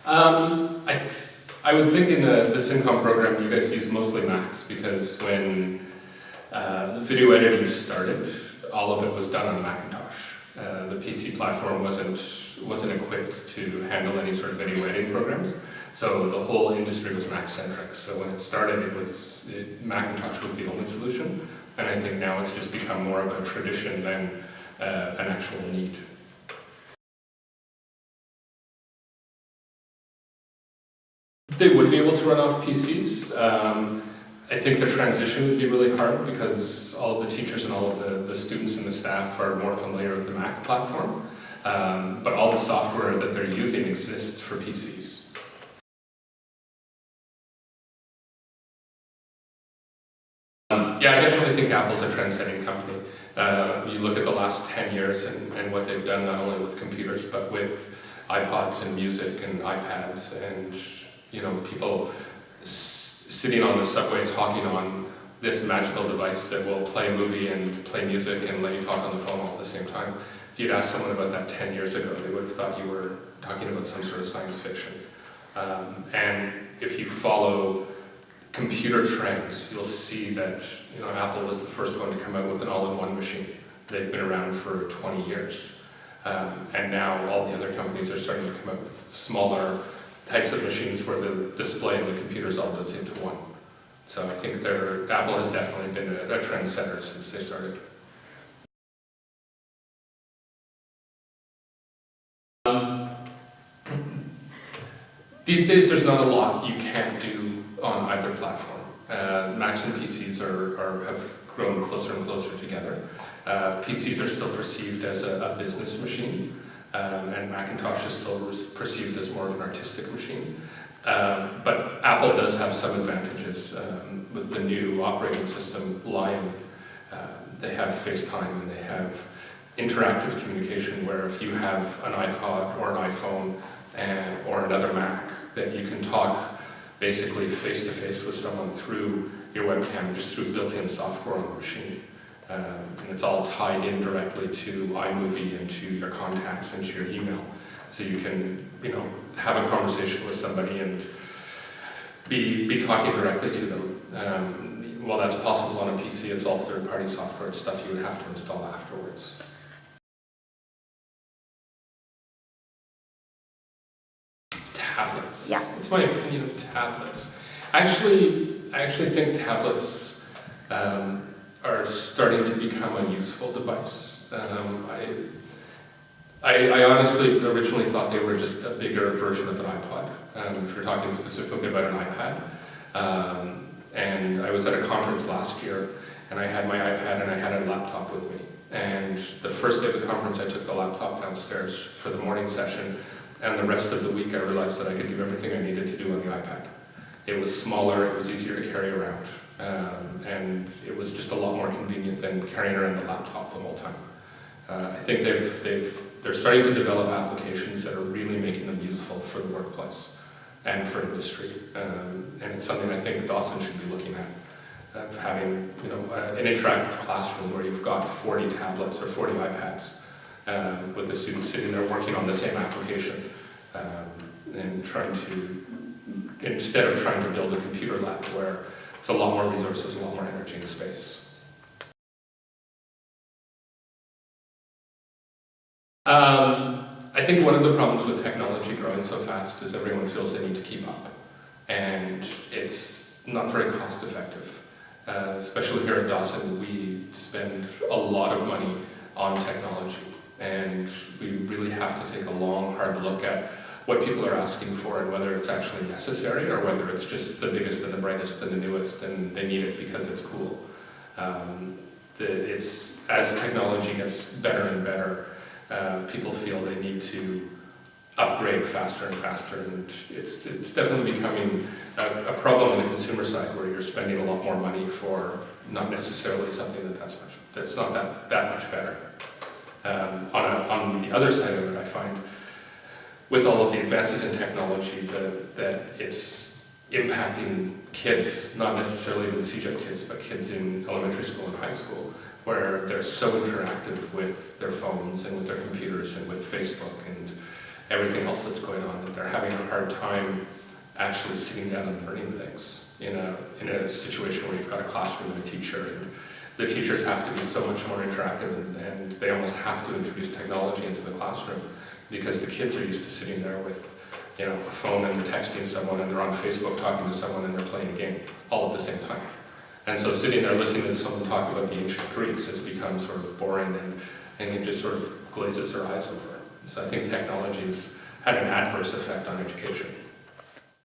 I would think in the SynCom program you guys use mostly Macs, because when video editing started, all of it was done on Macintosh. The PC platform wasn't equipped to handle any sort of video editing programs, so the whole industry was Mac-centric. So when it started, Macintosh was the only solution, and I think now it's just become more of a tradition than an actual need. They would be able to run off PCs. I think the transition would be really hard because all of the teachers and all of the students and the staff are more familiar with the Mac platform, but all the software that they're using exists for PCs. Yeah, I definitely think Apple's a trend-setting company. You look at the last 10 years and what they've done, not only with computers, but with iPods and music and iPads, and people sitting on the subway talking on this magical device that will play a movie and play music and let you talk on the phone all at the same time. If you'd asked someone about that 10 years ago, they would have thought you were talking about some sort of science fiction. And if you follow computer trends, you'll see that Apple was the first one to come out with an all-in-one machine. They've been around for 20 years. And now all the other companies are starting to come up with smaller types of machines where the display and the computer is all built into one. So I think Apple has definitely been a trendsetter since they started. These days there's not a lot you can't do on either platform. Macs and PCs have grown closer and closer together. PCs are still perceived as a business machine. And Macintosh is still perceived as more of an artistic machine. But Apple does have some advantages. With the new operating system, Lion, they have FaceTime and they have interactive communication, where if you have an iPod or an iPhone or another Mac, that you can talk basically face-to-face with someone through your webcam, just through built-in software on the machine. And it's all tied in directly to iMovie and to your contacts and to your email. So you can, have a conversation with somebody and be talking directly to them. While that's possible on a PC, it's all third-party software. It's stuff you would have to install afterwards. Tablets. Yeah. What's my opinion of tablets? I actually think tablets are starting to become a useful device. I honestly originally thought they were just a bigger version of an iPod, if you're talking specifically about an iPad. And I was at a conference last year, and I had my iPad and I had a laptop with me. And the first day of the conference, I took the laptop downstairs for the morning session, and the rest of the week I realized that I could do everything I needed to do on the iPad. It was smaller, it was easier to carry around, and it was just a lot more convenient than carrying around the laptop the whole time. I think they're starting to develop applications that are really making them useful for the workplace and for industry, and it's something I think Dawson should be looking at, having an interactive classroom where you've got 40 tablets or 40 iPads with the students sitting there working on the same application, and instead of trying to build a computer lab where it's a lot more resources, a lot more energy and space. I think one of the problems with technology growing so fast is everyone feels they need to keep up, and it's not very cost effective. Especially here at Dawson, we spend a lot of money on technology, and we really have to take a long, hard look at what people are asking for and whether it's actually necessary or whether it's just the biggest and the brightest and the newest and they need it because it's cool. As technology gets better and better, people feel they need to upgrade faster and faster, and it's definitely becoming a problem on the consumer side, where you're spending a lot more money for not necessarily something that's not that much better. On the other side of it, I find with all of the advances in technology that it's impacting kids, not necessarily even CEGEP kids, but kids in elementary school and high school, where they're so interactive with their phones and with their computers and with Facebook everything else that's going on, that they're having a hard time actually sitting down and learning things in a situation where you've got a classroom and a teacher, and the teachers have to be so much more interactive, and they almost have to introduce technology into the classroom because the kids are used to sitting there with a phone and they're texting someone and they're on Facebook talking to someone and they're playing a game all at the same time. And so sitting there listening to someone talk about the ancient Greeks has become sort of boring, and it just sort of glazes their eyes over. So I think technology has had an adverse effect on education.